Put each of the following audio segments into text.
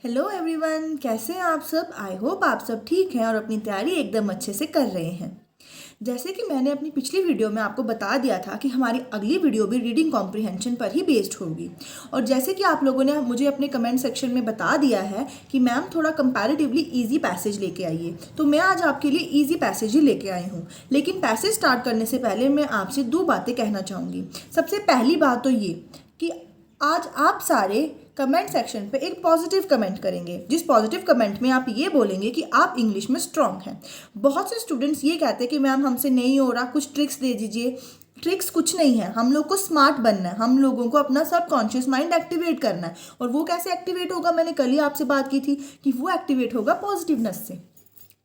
Hello everyone, कैसे हैं आप सब। आई होप आप सब ठीक हैं और अपनी तैयारी एकदम अच्छे से कर रहे हैं। जैसे कि मैंने अपनी पिछली वीडियो में आपको बता दिया था कि हमारी अगली वीडियो भी रीडिंग कॉम्प्रिहेंशन पर ही बेस्ड होगी। और जैसे कि आप लोगों ने मुझे अपने कमेंट सेक्शन में बता दिया है कि मैम थोड़ा कंपैरेटिवली इजी पैसेज लेके आइए, तो मैं आज आपके लिए इजी पैसेज ही लेके आई हूँ। लेकिन पैसेज स्टार्ट करने से पहले मैं आपसे दो बातें कहना चाहूँगी। सबसे पहली बात तो ये कि आज आप सारे कमेंट सेक्शन पे एक पॉजिटिव कमेंट करेंगे, जिस पॉजिटिव कमेंट में आप ये बोलेंगे कि आप इंग्लिश में स्ट्रांग हैं। बहुत से स्टूडेंट्स ये कहते हैं कि मैम हमसे नहीं हो रहा, कुछ ट्रिक्स दे दीजिए। ट्रिक्स कुछ नहीं है, हम लोग को स्मार्ट बनना है, हम लोगों को अपना सबकॉन्शियस माइंड एक्टिवेट करना है। और वो कैसे एक्टिवेट होगा, मैंने कल ही आपसे बात की थी कि वो एक्टिवेट होगा पॉजिटिवनेस से।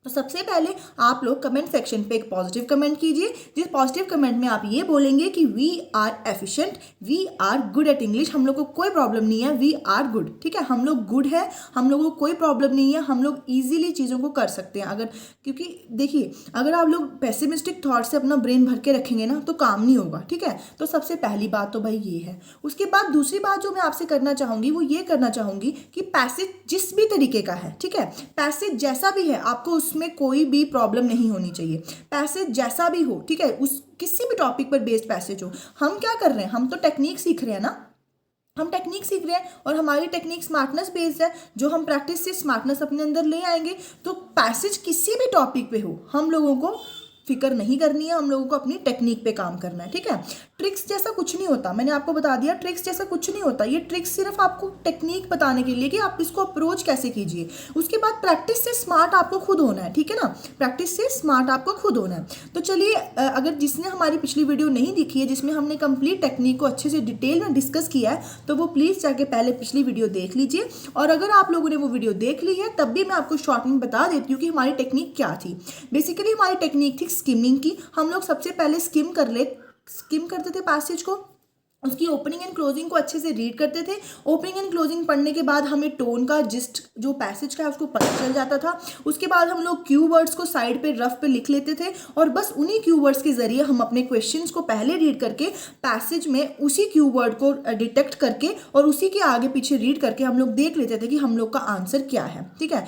तो सबसे पहले आप लोग कमेंट सेक्शन पे एक पॉजिटिव कमेंट कीजिए, जिस पॉजिटिव कमेंट में आप ये बोलेंगे कि we are efficient, we are good at English, हम लोग को कोई प्रॉब्लम नहीं है, वी आर गुड। ठीक है, हम लोग गुड है, हम लोगों को कोई प्रॉब्लम नहीं है, हम लोग इजीली चीज़ों को कर सकते हैं। अगर क्योंकि देखिए, अगर आप लोग पेसिमिस्टिक थॉट से अपना ब्रेन भर के रखेंगे ना तो काम नहीं होगा। ठीक है, तो सबसे पहली बात तो भाई ये है। उसके बाद दूसरी बात जो मैं आपसे करना चाहूँगी वो ये करना चाहूँगी कि पैसेज जिस भी तरीके का है, ठीक है, पैसेज जैसा भी है, आपको उसमें कोई भी प्रॉब्लम नहीं होनी चाहिए। पैसेज जैसा भी हो, ठीक है, उस किसी भी टॉपिक पर बेस्ड पैसेज हो। हम क्या कर रहे हैं, हम तो टेक्निक सीख रहे हैं ना, हम टेक्निक सीख रहे हैं और हमारी टेक्निक स्मार्टनेस बेस्ड है। जो हम प्रैक्टिस से स्मार्टनेस अपने अंदर ले आएंगे, तो पैसेज किसी भी टॉपिक पे हो, हम लोगों को फिक्र नहीं करनी है, हम लोगों को अपनी टेक्निक पे काम करना है। ठीक है, ट्रिक्स जैसा कुछ नहीं होता, मैंने आपको बता दिया, ट्रिक्स जैसा कुछ नहीं होता। ये ट्रिक्स सिर्फ आपको टेक्निक बताने के लिए कि आप इसको अप्रोच कैसे कीजिए। उसके बाद प्रैक्टिस से स्मार्ट आपको खुद होना है। ठीक है ना, प्रैक्टिस से स्मार्ट आपको खुद होना है। तो चलिए, अगर जिसने हमारी पिछली वीडियो नहीं देखी है जिसमें हमने कंप्लीट टेक्निक को अच्छे से डिटेल में डिस्कस किया है, तो वो प्लीज़ जाके पहले पिछली वीडियो देख लीजिए। और अगर आप लोगों ने वो वीडियो देख ली है, तब भी मैं आपको शॉर्ट में बता देती हूँ कि हमारी टेक्निक क्या थी। बेसिकली हमारी टेक्निक थी स्किमिंग की। हम लोग सबसे पहले स्किम करते थे पैसेज को, उसकी ओपनिंग एंड क्लोजिंग को अच्छे से रीड करते थे। ओपनिंग एंड क्लोजिंग पढ़ने के बाद हमें टोन का जिस्ट जो पैसेज का है उसको पता चल जाता था। उसके बाद हम लोग क्यू वर्ड्स को साइड पे रफ पे लिख लेते थे और बस उन्हीं क्यू वर्ड्स के जरिए हम अपने क्वेश्चंस को पहले रीड करके पैसेज में उसी क्यू वर्ड को डिटेक्ट करके और उसी के आगे पीछे रीड करके हम लोग देख लेते थे कि हम लोग का आंसर क्या है। ठीक है,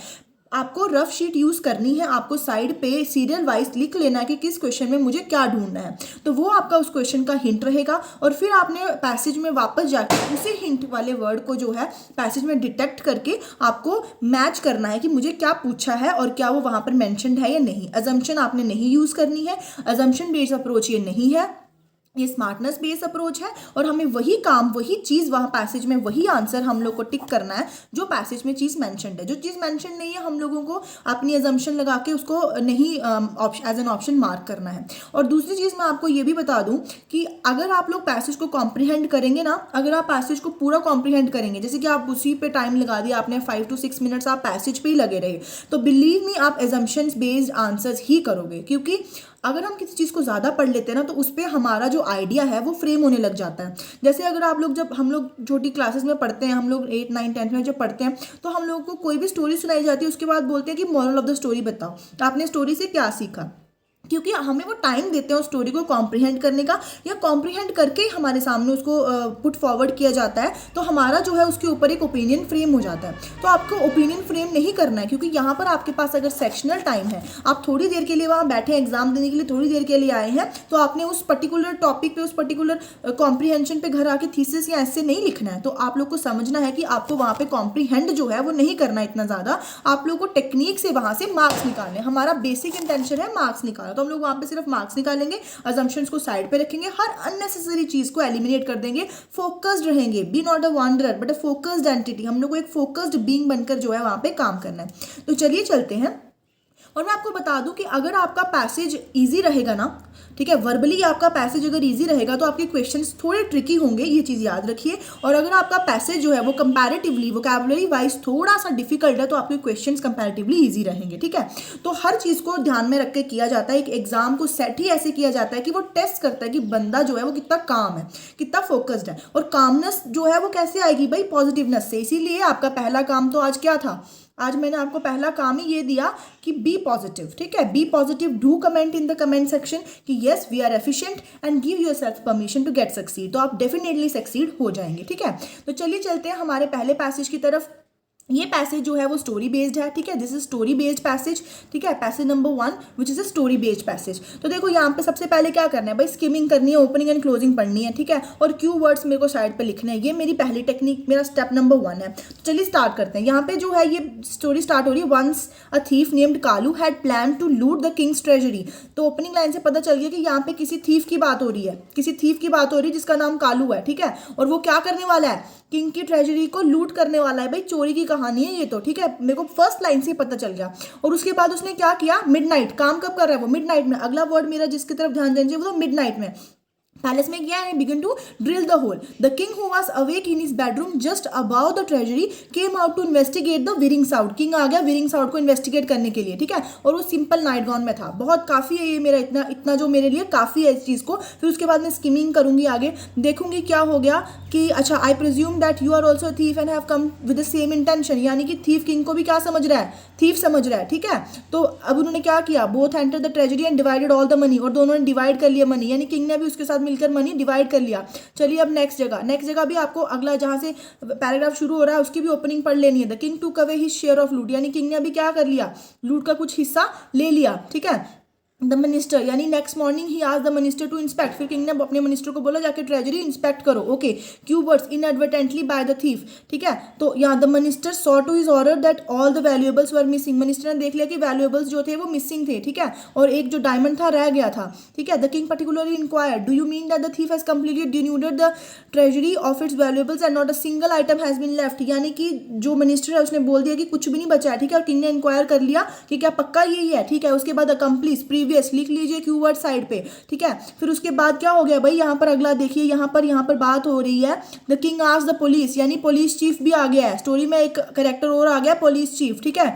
आपको रफ शीट यूज करनी है, आपको साइड पे सीरियल वाइज लिख लेना है कि किस क्वेश्चन में मुझे क्या ढूंढना है, तो वो आपका उस क्वेश्चन का हिंट रहेगा। और फिर आपने पैसेज में वापस जाकर उसी हिंट वाले वर्ड को जो है पैसेज में डिटेक्ट करके आपको मैच करना है कि मुझे क्या पूछा है और क्या वो वहां पर मेंशन्ड है या नहीं। अजम्पशन आपने नहीं यूज करनी है, अजम्पशन बेस्ड अप्रोच ये नहीं है, ये स्मार्टनेस बेस्ड अप्रोच है। और हमें वही काम, वही चीज़ वहाँ पैसेज में, वही आंसर हम लोग को टिक करना है जो पैसेज में चीज़ मेंशन्ड है। जो चीज़ मेंशन्ड नहीं है, हम लोगों को अपनी अजम्पशन लगा के उसको नहीं एज एन ऑप्शन मार्क करना है। और दूसरी चीज़ मैं आपको ये भी बता दूं कि अगर आप लोग पैसेज को कॉम्प्रीहेंड करेंगे ना, अगर आप पैसेज को पूरा कॉम्प्रीहेंड करेंगे, जैसे कि आप उसी पे टाइम लगा दिया, आपने 5 to 6 मिनट्स आप पैसेज पे ही लगे रहे, तो बिलीव मी आप एजम्पशन बेस्ड आंसर्स ही करोगे। क्योंकि अगर हम किसी चीज़ को ज़्यादा पढ़ लेते हैं ना, तो उस पर हमारा जो आइडिया है वो फ्रेम होने लग जाता है। जैसे अगर आप लोग, जब हम लोग छोटी क्लासेस में पढ़ते हैं, हम लोग 8, 9, 10 में जब पढ़ते हैं, तो हम लोगों को कोई भी स्टोरी सुनाई जाती है, उसके बाद बोलते हैं कि मॉरल ऑफ द स्टोरी बताओ, आपने स्टोरी से क्या सीखा। क्योंकि हमें वो टाइम देते हैं उस स्टोरी को कॉम्प्रीहेंड करने का, या कॉम्प्रीहेंड करके ही हमारे सामने उसको पुट फॉरवर्ड किया जाता है, तो हमारा जो है उसके ऊपर एक ओपिनियन फ्रेम हो जाता है। तो आपको ओपिनियन फ्रेम नहीं करना है, क्योंकि यहाँ पर आपके पास अगर सेक्शनल टाइम है, आप थोड़ी देर के लिए वहाँ बैठे हैं, एग्जाम देने के लिए थोड़ी देर के लिए आए हैं, तो आपने उस पर्टिकुलर टॉपिक पे, उस पर्टिकुलर कॉम्प्रीहेंशन पे घर आके थीसिस या ऐसे नहीं लिखना है। तो आप लोग को समझना है कि आपको वहाँ पे कॉम्प्रीहेंड जो है वो नहीं करना है इतना ज़्यादा, आप लोग को टेक्निक से वहाँ से मार्क्स निकालने। हमारा बेसिक इंटेंशन है मार्क्स निकालना, तो हम लोग वहाँ पे सिर्फ मार्क्स निकालेंगे, अजम्पशंस को साइड पे रखेंगे, हर अननेसेसरी चीज को एलिमिनेट कर देंगे, फोकस्ड रहेंगे। Be not a wanderer but a focused entity, हम लोग को एक फोकस्ड बीइंग बनकर जो है वहां पे काम करना है। तो चलिए चलते हैं। और मैं आपको बता दूं कि अगर आपका पैसेज इजी रहेगा ना, ठीक है, वर्बली आपका पैसेज अगर इजी रहेगा तो आपके क्वेश्चंस थोड़े ट्रिकी होंगे, ये चीज़ याद रखिए। और अगर आपका पैसेज जो है वो कंपैरेटिवली वोकैबुलरी वाइज थोड़ा सा डिफिकल्ट है, तो आपके क्वेश्चंस कंपैरेटिवली इजी रहेंगे। ठीक है, तो हर चीज़ को ध्यान में रख के किया जाता है। एक एग्जाम को सेट ही ऐसे किया जाता है कि वो टेस्ट करता है कि बंदा जो है वो कितना काम है, कितना फोकस्ड है। और कामनेस जो है वो कैसे आएगी भाई, पॉजिटिवनेस से। इसीलिए आपका पहला काम तो आज क्या था, आज मैंने आपको पहला काम ही ये दिया कि बी पॉजिटिव। ठीक है, be positive, do comment in the comment section कि yes we are efficient and give yourself permission to get succeed, तो आप डेफिनेटली सक्सीड हो जाएंगे। ठीक है, तो चलिए चलते हैं हमारे पहले पैसेज की तरफ। ये पैसेज जो है वो स्टोरी बेस्ड है, ठीक है, this is story based passage, ठीक है, passage number 1 which is a story based passage. तो देखो यहाँ पे सबसे पहले क्या करना है भाई, स्किमिंग करनी है, ओपनिंग एंड क्लोजिंग पढ़नी है, ठीक है, और क्यू वर्ड्स मेरे को साइड पे लिखने हैं। ये मेरी पहली टेक्निक, मेरा स्टेप नंबर 1 है। तो चलिए स्टार्ट करते हैं। यहाँ पे जो है ये स्टोरी स्टार्ट हो रही है, once a thief named Kalu had plan to loot the king's treasury. तो ओपनिंग लाइन से पता चल गया कि यहाँ पे किसी थीफ की बात हो रही है, किसी थीफ की बात हो रही है जिसका नाम कालू है, ठीक है, और वो क्या करने वाला है, किंग की ट्रेजरी को लूट करने वाला है। भाई चोरी की कहानी है ये तो, ठीक है, मेरे को फर्स्ट लाइन से ही पता चल गया। और उसके बाद उसने क्या किया, मिडनाइट, काम कब कर रहा है वो, मिडनाइट में। अगला वर्ड मेरा जिसकी तरफ ध्यान देना चाहिए वो तो मिडनाइट में। पैलेस में क्या है, began to drill the hole. The king who was awake in his bedroom just above the treasury came out to investigate the whirring sound. King आ गया विरिंग साउंड को इन्वेस्टिगेट करने के लिए, ठीक है, और वो सिंपल नाइट गाउन में था। बहुत काफ़ी है ये मेरा, इतना इतना जो मेरे लिए काफ़ी है इस चीज़ को। फिर उसके बाद मैं स्किमिंग करूंगी, आगे देखूंगी क्या हो गया कि अच्छा, I presume that you are also thief and have come with the same intention, यानी कि थीफ किंग को भी क्या समझ रहा है, थीफ समझ रहा है, ठीक है। तो अब उन्होंने क्या किया, both enter the treasury and divided all the money, और दोनों ने डिवाइड कर लिया मनी, यानी किंग ने भी उसके साथ मिलकर मनी डिवाइड कर लिया। चलिए अब नेक्स्ट जगह भी आपको अगला जहां से पैराग्राफ शुरू हो रहा है उसकी भी ओपनिंग पढ़ लेनी है। द किंग टूक अवे हिज शेयर ऑफ लूट, यानी किंग ने अभी क्या कर लिया, लूट का कुछ हिस्सा ले लिया, ठीक है। द मिनिस्टर, यानी नेक्स्ट मॉर्निंग ही आज द मिनिस्टर टू इंस्पेक्ट, फिर किंग ने अपने मिनिस्टर को बोला जाके ट्रेजरी इंस्पेक्ट करो, okay. Cue words, inadvertently by the thief, ठीक है। तो यहाँ the minister saw to his order that all the valuables were missing, minister ने देख लिया कि वैल्यूएबल्स जो थे वो मिसिंग थे, ठीक है, और एक जो डायमंड था रह गया था, ठीक है। The king particularly inquired, do you mean that the thief has completely denuded the treasury of its valuables and not a single item has been left, यानी कि जो मिनिस्टर है उसने बोल दिया कि कुछ भी नहीं बचा है, ठीक है, और किंग ने इंक्वायर कर लिया कि क्या पक्का यही है, ठीक है। उसके बाद अकम्प्लीस, प्रीवियस लिख लीजिए क्यू वर्ड साइड पे, ठीक है। फिर उसके बाद क्या हो गया भाई, यहाँ पर अगला देखिए, यहाँ पर बात हो रही है the king asked the police, यानी पुलिस चीफ भी आ गया है स्टोरी में, एक कैरेक्टर और आ गया पुलिस चीफ, ठीक है,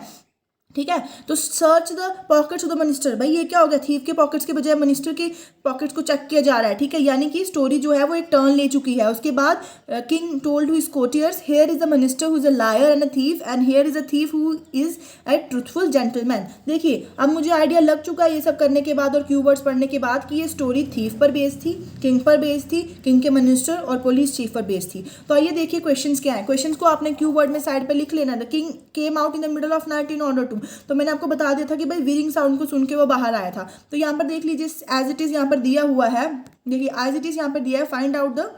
ठीक है। तो search the pockets of the minister, भाई ये क्या हो गया, थीफ के पॉकेट्स के बजाय मिनिस्टर के पॉकेट्स को चेक किया जा रहा है, ठीक है, यानी कि स्टोरी जो है वो एक टर्न ले चुकी है। उसके बाद king told to his courtiers, here is the minister who is a liar and a thief and here is a thief who is a truthful gentleman. देखिए अब मुझे आइडिया लग चुका है ये सब करने के बाद और क्यू वर्ड्स पढ़ने के बाद कि ये स्टोरी थीफ पर बेस्ड थी, किंग पर बेस्ड थी, किंग के मिनिस्टर और पुलिस चीफ पर बेस्ड थी। तो आइए देखिए क्वेश्चन क्या है। क्वेश्चन को आपने क्यू वर्ड में साइड पर लिख लेना। The king came out in the middle of night in order to, तो मैंने आपको बता दिया था कि भाई विरिंग साउंड को सुन के वो बाहर आया था। तो यहाँ पर देख लीजिए एज इट इज यहाँ पर दिया हुआ है, देखिए एज इट इज यहाँ पर दिया है, फाइंड आउट द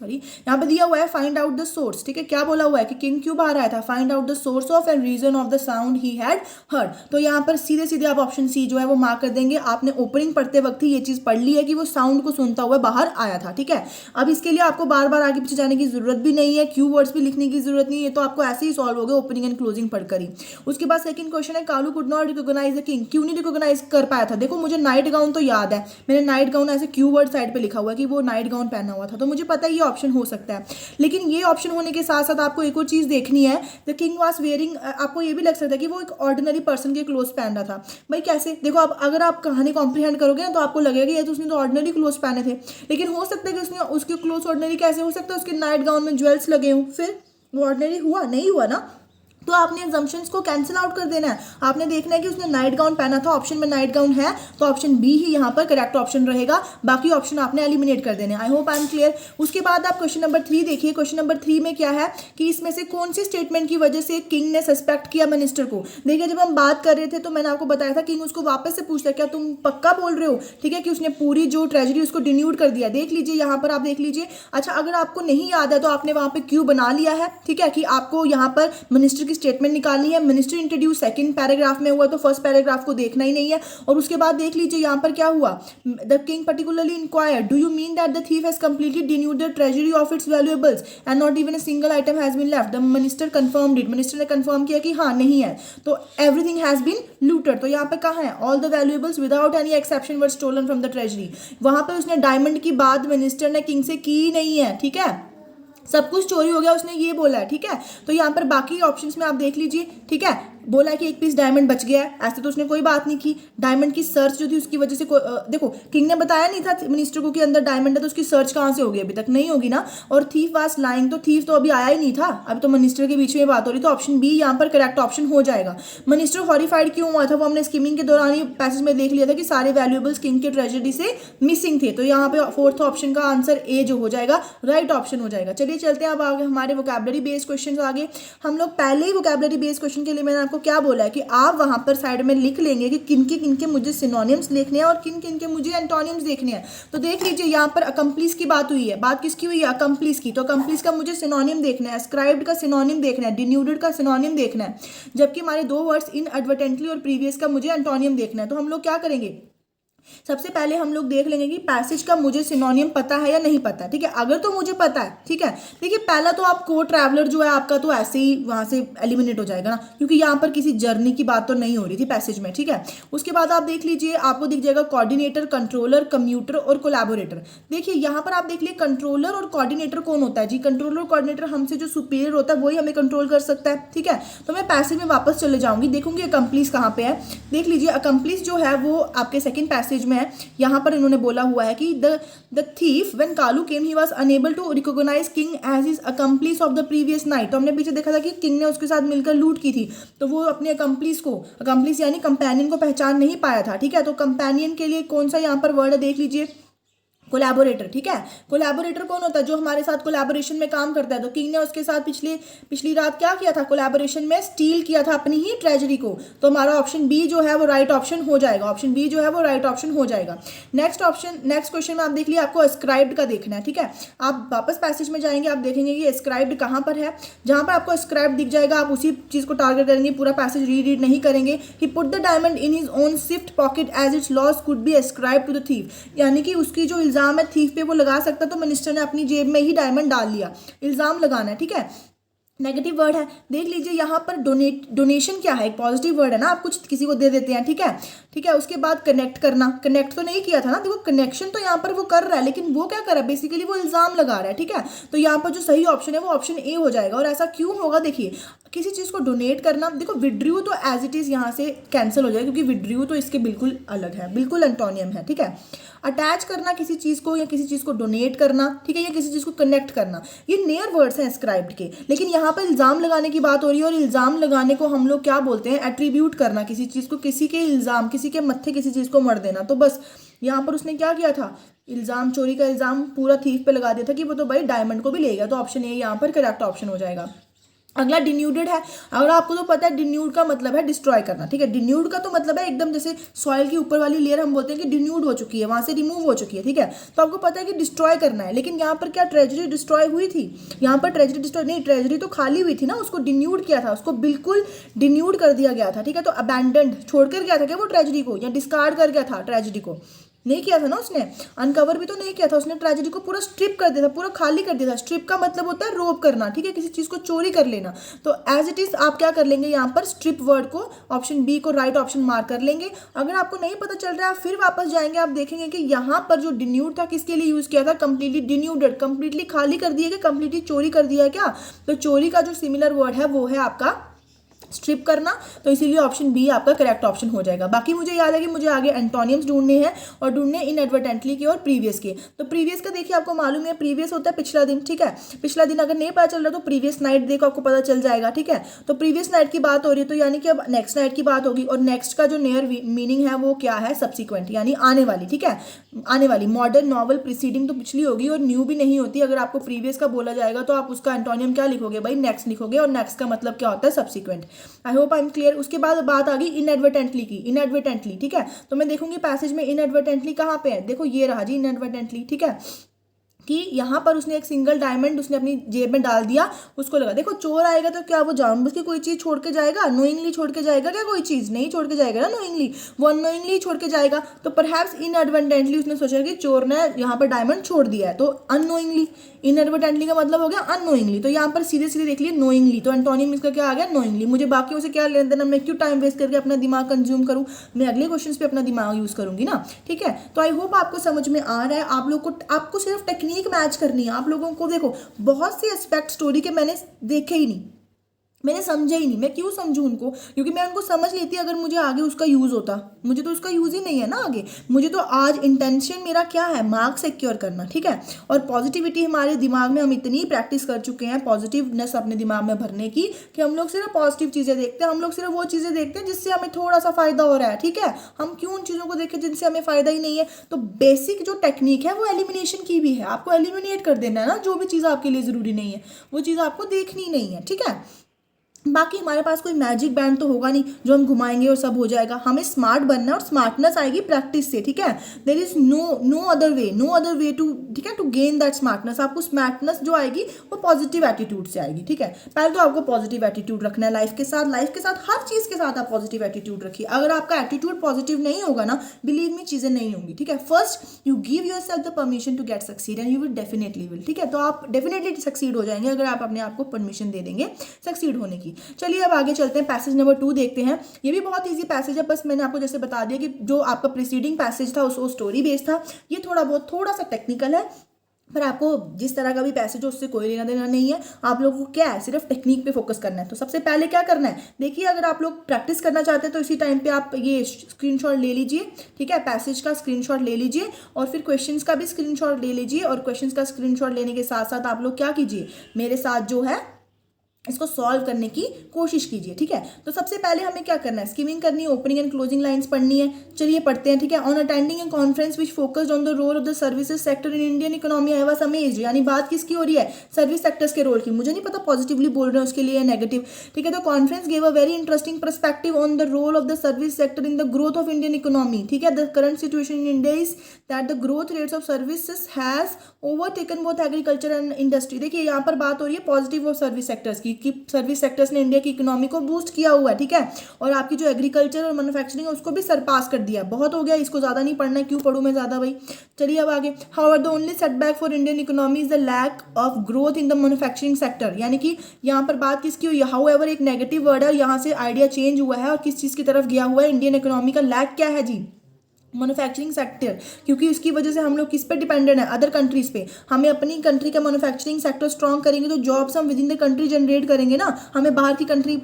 यहाँ पे दिया हुआ है फाइंड आउट द सोर्स, ठीक है। क्या बोला हुआ है कि किंग क्यों बाहर आया था, find out the source of and reason of the sound he had heard. तो यहाँ पर सीधे सीधे आप ऑप्शन सी जो है वो मार्क कर देंगे। आपने ओपनिंग पढ़ते वक्त ही ये चीज पढ़ ली है कि वो साउंड को सुनता हुआ बाहर आया था, ठीक है। अब इसके लिए आपको बार बार आगे पीछे जाने की जरूरत भी नहीं है, क्यू वर्ड्स भी लिखने की जरूरत नहीं है, तो आपको ऐसे ही सॉल्व हो गया ओपनिंग एंड क्लोजिंग पढ़कर ही। उसके बाद सेकंड क्वेश्चन है, Kalu could not recognize the king, क्यों नहीं रिकॉग्नाइज कर पाया था। देखो मुझे नाइट गाउन तो याद है, मैंने नाइट गाउन ऐसे क्यू वर्ड साइड पे लिखा हुआ है कि वो नाइट गाउन पहना हुआ था, तो मुझे पता है ये ऑप्शन हो सकता है। लेकिन ये ऑप्शन होने के साथ साथ आपको एक और चीज देखनी है, द किंग वाज वेयरिंग, आपको ये भी लग सकता है कि वो एक ऑर्डिनरी पर्सन के क्लोथ पहन रहा था। भाई कैसे, देखो आप अगर आप कहानी कॉम्प्रिहेंड करोगे ना तो आपको लगेगा ये तो उसने तो ऑर्डिनरी क्लोथ पहने थे, लेकिन हो सकता है कि उसने उसके क्लोथ ऑर्डिनरी कैसे हो सकता है, उसके नाइट गाउन में ज्वेल्स लगे हों, फिर वो ऑर्डिनरी हुआ नहीं हुआ ना। तो आपने एग्जम्पशंस को कैंसिल आउट कर देना है। आपने देखना है कि उसने नाइट गाउन पहना था, ऑप्शन में नाइट गाउन है, तो ऑप्शन बी ही यहाँ पर करेक्ट ऑप्शन रहेगा, बाकी ऑप्शन आपने एलिमिनेट कर देने। आई होप आई एम क्लियर। उसके बाद आप क्वेश्चन नंबर 3 देखिए। क्वेश्चन नंबर 3 में क्या है कि इसमें से कौन सी स्टेटमेंट की वजह से किंग ने सस्पेक्ट किया मिनिस्टर को। देखिए जब हम बात कर रहे थे तो मैंने आपको बताया था किंग उसको वापस से पूछता है क्या तुम पक्का बोल रहे हो, ठीक है, कि उसने पूरी जो ट्रेजरी उसको डिन्यूड कर दिया। देख लीजिए यहाँ पर, आप देख लीजिए। अच्छा अगर आपको नहीं याद है तो आपने वहाँ पे क्यू बना लिया है, ठीक है, कि आपको यहाँ पर मिनिस्टर की स्टेटमेंट निकालनी है। मिनिस्टर इंट्रोड्यूस सेकंड पैराग्राफ में हुआ तो फर्स्ट पैराग्राफ को देखना ही नहीं है। और उसके बाद देख लीजिए यहाँ पर क्या हुआ, the king particularly inquired, do you mean that the thief has completely denuded the treasury of its valuables and not even a single item has been left. The minister confirmed it, minister ने confirm किया कि हाँ नहीं है, तो everything has been looted. तो यहाँ पे कहाँ है, all the valuables without any exception were stolen from the treasury. वहां पर उसने डायमंड की बात मिनिस्टर ने किंग से की नहीं है, ठीक है, सब कुछ चोरी हो गया उसने ये बोला है, ठीक है। तो यहाँ पर बाकी ऑप्शंस में आप देख लीजिए, ठीक है, बोला है कि एक पीस डायमंड बच गया है, ऐसे तो उसने कोई बात नहीं की। डायमंड की सर्च जो थी उसकी वजह से देखो किंग ने बताया नहीं था मिनिस्टर को कि अंदर डायमंड है, तो उसकी सर्च कहाँ से होगी, अभी तक नहीं होगी ना। और थीफ वाज लाइंग, तो थीफ तो अभी आया ही नहीं था, अभी तो मिनिस्टर के बीच में बात हो रही, तो ऑप्शन बी यहाँ पर करेक्ट ऑप्शन हो जाएगा। मिनिस्टर हॉरिफाइड क्यों हुआ था, वो हमने स्कीमिंग के दौरान ही पैसेज में देख लिया था कि सारे वैल्यूएबल्स किंग के ट्रेजरी से मिसिंग थे। तो यहाँ पे फोर्थ ऑप्शन का आंसर ए जो हो जाएगा राइट ऑप्शन हो जाएगा। चलिए चलिए चलते हैं अब आगे हमारे वोकैबुलरी बेस्ड क्वेश्चन आगे। हम लोग पहले ही वोकैबुलरी बेस्ड क्वेश्चन के लिए मैंने आपको क्या बोला है कि आप वहाँ पर साइड में लिख लेंगे कि किन के मुझे सिनोनिम्स लिखने हैं और किन के मुझे एंटोनिम्स देखने हैं। तो देख लीजिए यहाँ पर अकम्प्लिस की बात हुई है, बात किसकी हुई है, अकम्प्लिस की। तो अकम्प्लिस का मुझे सिनोनिम देखना है, अस्क्राइब्ड का सिनोनिम देखना है, डिन्यूडेड का सिनोनिम देखना है, जबकि हमारे दो वर्ड्स इनएडवर्टेंटली और प्रीवियस का मुझे एंटोनिम देखना है। तो हम लोग क्या करेंगे, सबसे पहले हम लोग देख लेंगे कि पैसेज का मुझे सिनोनिम पता है या नहीं पता है। ठीक है, अगर तो मुझे पता है, ठीक है, देखिए पहला तो आप को ट्रैवलर जो है आपका तो ऐसे ही वहां से एलिमिनेट हो जाएगा ना, क्योंकि यहाँ पर किसी जर्नी की बात तो नहीं हो रही थी पैसेज में। ठीक है, उसके बाद आप देख लीजिए, आपको दिख जाएगा कोऑर्डिनेटर, कंट्रोलर, कम्यूटर और कोलैबोरेटर। देखिए यहाँ पर आप देख लीजिए कंट्रोलर और कोऑर्डिनेटर कौन होता है जी, कंट्रोलर और कोऑर्डिनेटर हमसे जो सुपीरियर होता है वही हमें कंट्रोल कर सकता है। ठीक है, तो मैं पैसेज में वापस चले जाऊंगी, देखूंगी अकम्प्लिस कहाँ पे है। देख लीजिए अकम्प्लिस जो है वो आपके सेकंड पैसेज में है। यहाँ पर इन्होंने बोला हुआ है कि the thief when Kalu came he was unable to recognize king as his accomplice of the previous night. तो हमने पीछे देखा था कि किंग ने उसके साथ मिलकर लूट की थी, तो वो अपने अकम्प्लिस यानी कंपेनियन को पहचान नहीं पाया था। ठीक है, तो कंपेनियन के लिए कौन सा यहाँ पर वर्ड है, देख लीजिए कोलैबोरेटर। ठीक है, कोलैबोरेटर कौन होता है, जो हमारे साथ कोलैबोरेशन में काम करता है। तो किंग ने उसके साथ पिछली रात क्या किया था, कोलैबोरेशन में स्टील किया था अपनी ही ट्रेजरी को। तो हमारा ऑप्शन बी जो है वो राइट ऑप्शन हो जाएगा, ऑप्शन बी जो है वो राइट ऑप्शन हो जाएगा। नेक्स्ट क्वेश्चन में आप देख लिया, आपको अस्क्राइब्ड का देखना है। ठीक है, आप वापस पैसेज में जाएंगे, आप देखेंगे कि अस्क्राइब्ड कहाँ पर है। जहाँ पर आपको अस्क्राइब्ड दिख जाएगा आप उसी चीज को टारगेट करेंगे, पूरा पैसेज रीड नहीं करेंगे। He put the diamond in his own swift pocket as its loss could be ascribed to the thief. यानी कि उसकी जो इल्जाम है थीफ पे वो लगा सकता, तो मिनिस्टर ने अपनी जेब में ही डायमंड डाल लिया, इल्जाम लगाना है। ठीक है, नेगेटिव वर्ड है, देख लीजिए यहाँ पर डोनेशन क्या है, एक पॉजिटिव वर्ड है ना, आप कुछ किसी को दे देते हैं। ठीक है, ठीक है, उसके बाद कनेक्ट करना, कनेक्ट तो नहीं किया था ना, देखो कनेक्शन तो यहाँ पर वो कर रहा है, लेकिन वो क्या कर रहा है, बेसिकली वो इल्जाम लगा रहा है। ठीक है, तो यहाँ पर जो सही ऑप्शन है वो ऑप्शन ए हो जाएगा। और ऐसा क्यों होगा, देखिए किसी चीज़ को डोनेट करना, देखो विड्रू तो एज इट इज़ यहाँ से कैंसिल हो जाएगा, क्योंकि विड्रू तो इसके बिल्कुल अलग है, बिल्कुल एंटोनियम है। ठीक है, अटैच करना किसी चीज़ को या किसी चीज़ को डोनेट करना, ठीक है, या किसी चीज़ को कनेक्ट करना, ये नियर वर्ड्स हैं स्क्राइब्ड के। लेकिन यहाँ पर इल्ज़ाम लगाने की बात हो रही है, और इल्ज़ाम लगाने को हम लोग क्या बोलते हैं, एट्रीब्यूट करना, किसी चीज़ को, किसी के इल्ज़ाम, किसी के मत्थे किसी चीज़ को मर देना। तो बस यहाँ पर उसने क्या किया था, इल्ज़ाम, चोरी का इल्ज़ाम पूरा थीफ पे लगा दिया था कि वो तो भाई डायमंड को भी लेगा। तो ऑप्शन ए यहाँ पर करेक्ट ऑप्शन हो जाएगा। अगला डिन्यूडेड है। अगर आपको तो पता है डिन्यूड का मतलब है डिस्ट्रॉय करना। ठीक है, डिन्यूड का तो मतलब है एकदम जैसे सॉइल की ऊपर वाली लेयर हम बोलते हैं कि डिन्यूड हो चुकी है, वहां से रिमूव हो चुकी है। ठीक है, तो आपको पता है कि डिस्ट्रॉय करना है। लेकिन यहाँ पर क्या ट्रेजरी डिस्ट्रॉय हुई थी, यहाँ पर ट्रेजरी डिस्ट्रॉय नहीं, ट्रेजरी तो खाली हुई थी ना, उसको डिन्यूड किया था, उसको बिल्कुल डिन्यूड कर दिया गया था। ठीक है, तो अबैंडन्ड छोड़कर गया था क्या वो ट्रेजरी को, या डिस्कार्ड कर गया था ट्रेजरी को, नहीं किया था ना उसने, अनकवर भी तो नहीं किया था उसने, ट्रेजेडी को पूरा स्ट्रिप कर दिया था, पूरा खाली कर दिया था। स्ट्रिप का मतलब होता है रोब करना। ठीक है, किसी चीज़ को चोरी कर लेना। तो एज इट इज़ आप क्या कर लेंगे, यहाँ पर स्ट्रिप वर्ड को ऑप्शन बी को राइट ऑप्शन मार्क कर लेंगे। अगर आपको नहीं पता चल रहा है, फिर वापस जाएंगे, आप देखेंगे कि यहाँ पर जो डिन्यूड था किसके लिए यूज़ किया था, कंप्लीटली डिन्यूडेड, कंप्लीटली खाली कर दिया क्या, कंप्लीटली चोरी कर दिया क्या। तो चोरी का जो सिमिलर वर्ड है वो है आपका स्ट्रिप करना। तो इसीलिए ऑप्शन बी आपका करेक्ट ऑप्शन हो जाएगा। बाकी मुझे याद है कि मुझे आगे एंटोनियम्स ढूंढने हैं, और ढूंढने इनएडवर्टेंटली के और प्रीवियस के। तो प्रीवियस का देखिए आपको मालूम है, प्रीवियस होता है पिछला दिन। ठीक है, पिछला दिन अगर नहीं पता चल रहा तो प्रीवियस नाइट देखो, आपको पता चल जाएगा। ठीक है, तो प्रीवियस नाइट की बात हो रही है, तो यानी कि अब नेक्स्ट नाइट की बात होगी, और नेक्स्ट का जो नियर मीनिंग है वो क्या है, सब्सिक्वेंट, यानी आने वाली। ठीक है, आने वाली। मॉडर्न नॉवल प्रीसीडिंग तो पिछली होगी और न्यू भी नहीं होती। अगर आपको प्रीवियस का बोला जाएगा तो आप उसका एंटोनियम क्या लिखोगे भाई, नेक्स्ट लिखोगे, और नेक्स्ट का मतलब क्या होता है, subsequent. I hope I am clear. उसके बाद बात आ गई इनएडवर्टेंटली की, इनएडवर्टेंटली। ठीक है, तो मैं देखूंगी पैसेज में इनएडवर्टेंटली कहाँ पे है, देखो ये रहा जी इनएडवर्टेंटली। ठीक है, कि यहाँ पर उसने एक सिंगल डायमंड उसने अपनी जेब में डाल दिया, उसको लगा। देखो चोर आएगा तो क्या वो जानबूझ के कोई चीज़ छोड़ के जाएगा, नोइंगली छोड़ के जाएगा क्या, कोई चीज़ नहीं छोड़ के जाएगा ना नोइंगली, वो अननोइंगली छोड़ के जाएगा। तो परहैप्स इनएडवर्टेंटली उसने सोचा कि चोर ने यहाँ पर डायमंड छोड़ दिया है, तो अननोइंगली। इनएडवर्टेंटली का मतलब हो गया अननोइंगली। तो यहाँ पर सीधे सीधे देख लिए नोइंगली, तो एंटोनिम इसका क्या आ गया, नोइंगली। मुझे बाकियों से क्या लेना देना, मैं क्यों टाइम वेस्ट करके अपना दिमाग कंज्यूम करूँ, मैं अगले क्वेश्चन पे अपना दिमाग यूज करूंगी ना। ठीक है, तो आई होप आपको समझ में आ रहा है। आप लोग को, आपको सिर्फ टेक्निक मैच करनी है। आप लोगों को देखो बहुत से एस्पेक्ट स्टोरी के मैंने देखे ही नहीं, मैंने समझा ही नहीं। मैं क्यों समझूं उनको, क्योंकि मैं उनको समझ लेती अगर मुझे आगे उसका यूज़ होता। मुझे तो उसका यूज़ ही नहीं है ना आगे। मुझे तो आज इंटेंशन मेरा क्या है, मार्क्स सिक्योर करना, ठीक है। और पॉजिटिविटी हमारे दिमाग में, हम इतनी प्रैक्टिस कर चुके हैं पॉजिटिवनेस अपने दिमाग में भरने की कि हम लोग सिर्फ पॉजिटिव चीज़ें देखते हैं। हम लोग सिर्फ वो चीज़ें देखते हैं जिससे हमें थोड़ा सा फ़ायदा हो रहा है, ठीक है। हम क्यों उन चीज़ों को देखें जिनसे हमें फ़ायदा ही नहीं है। तो बेसिक जो टेक्निक है वो एलिमिनेशन की भी है। आपको एलिमिनेट कर देना है ना, जो भी चीज़ आपके लिए ज़रूरी नहीं है वो चीज़ आपको देखनी नहीं है, ठीक है। बाकी हमारे पास कोई मैजिक बैंड तो होगा नहीं जो हम घुमाएंगे और सब हो जाएगा। हमें स्मार्ट बनना है और स्मार्टनेस आएगी प्रैक्टिस से, ठीक है। There is no other way to, ठीक है, टू गेन दैट स्मार्टनेस। आपको स्मार्टनेस जो आएगी वो पॉजिटिव एटीट्यूड से आएगी, ठीक है। पहले तो आपको पॉजिटिव एटीट्यूड रखना है लाइफ के साथ हर चीज़ के साथ आप पॉजिटिव एटीट्यूड रखिए। अगर आपका एटीट्यूड पॉजिटिव नहीं होगा ना, बिलीव मी, चीज़ें नहीं होंगी, ठीक है। First you give yourself the permission to get succeed and you will definitely will, ठीक है। तो आप डेफिनेटली सक्सीड हो जाएंगे अगर आप अपने आप को परमिशन दे देंगे सक्सीड होने की। चलिए अब आगे चलते हैं, पैसेज नंबर 2 देखते हैं। ये भी बहुत इजी पैसेज है, बस मैंने आपको जैसे बता दिया कि जो आपका प्रीसीडिंग पैसेज था वो स्टोरी बेस्ड था। ये थोड़ा सा टेक्निकल है, पर आपको जिस तरह का भी पैसेज हो उससे कोई लेना देना नहीं है। आप लोगों को क्या है, सिर्फ टेक्निक पे फोकस करना है। तो सबसे पहले क्या करना है, देखिए, अगर आप लोग प्रैक्टिस करना चाहते हैं तो इसी टाइम पे आप ये स्क्रीनशॉट ले लीजिए, ठीक है। पैसेज का स्क्रीनशॉट ले लीजिए और फिर क्वेश्चंस का भी स्क्रीनशॉट ले लीजिए। और क्वेश्चंस का स्क्रीनशॉट लेने के साथ साथ आप लोग क्या कीजिए, मेरे साथ जो है इसको सॉल्व करने की कोशिश कीजिए, ठीक है। तो सबसे पहले हमें क्या करना है, स्कीमिंग करनी है, ओपनिंग एंड क्लोजिंग लाइंस पढ़नी है। चलिए पढ़ते हैं, ठीक है। On attending a conference which focused on the role of the services sector in Indian economy I was amazed. यानी बात किसकी हो रही है, सर्विस सेक्टर्स के रोल की। मुझे नहीं पता पॉजिटिवली बोल रहे हैं उसके लिए नेगेटिव, ठीक है। तो conference gave a very interesting perspective on the role of the service sector in the growth of Indian economy, ठीक है। The current situation in India is that the growth rates of services has overtaken both agriculture and industry. देखिए यहाँ पर बात हो रही है positive of service sectors की, कि सर्विस सेक्टर्स ने इंडिया की इकोनॉमी को बूस्ट किया हुआ है, ठीक है। और आपकी जो एग्रीकल्चर और मैन्युफैक्चरिंग है उसको भी सरपास कर दिया। बहुत हो गया, इसको ज़्यादा नहीं पढ़ना है, क्यों पढ़ूँ मैं ज़्यादा भाई। चलिए अब आगे। However the only setback for Indian economy is the lack of growth in the manufacturing sector. यानी कि यहाँ पर बात किसकी हुई है, हाउएवर एक नेगेटिव वर्ड है, यहाँ से आइडिया चेंज हुआ है और किस चीज़ की तरफ गया हुआ है, इंडियन इकोनॉमी का लैक क्या है जी, मैन्युफैक्चरिंग सेक्टर। क्योंकि उसकी वजह से हम लोग किस पे डिपेंडेंट है, अदर कंट्रीज पे। हमें अपनी कंट्री का मैन्युफैक्चरिंग सेक्टर स्ट्रॉन्ग करेंगे तो जॉब्स हम with in the country generate करेंगे ना, हमें बाहर की कंट्री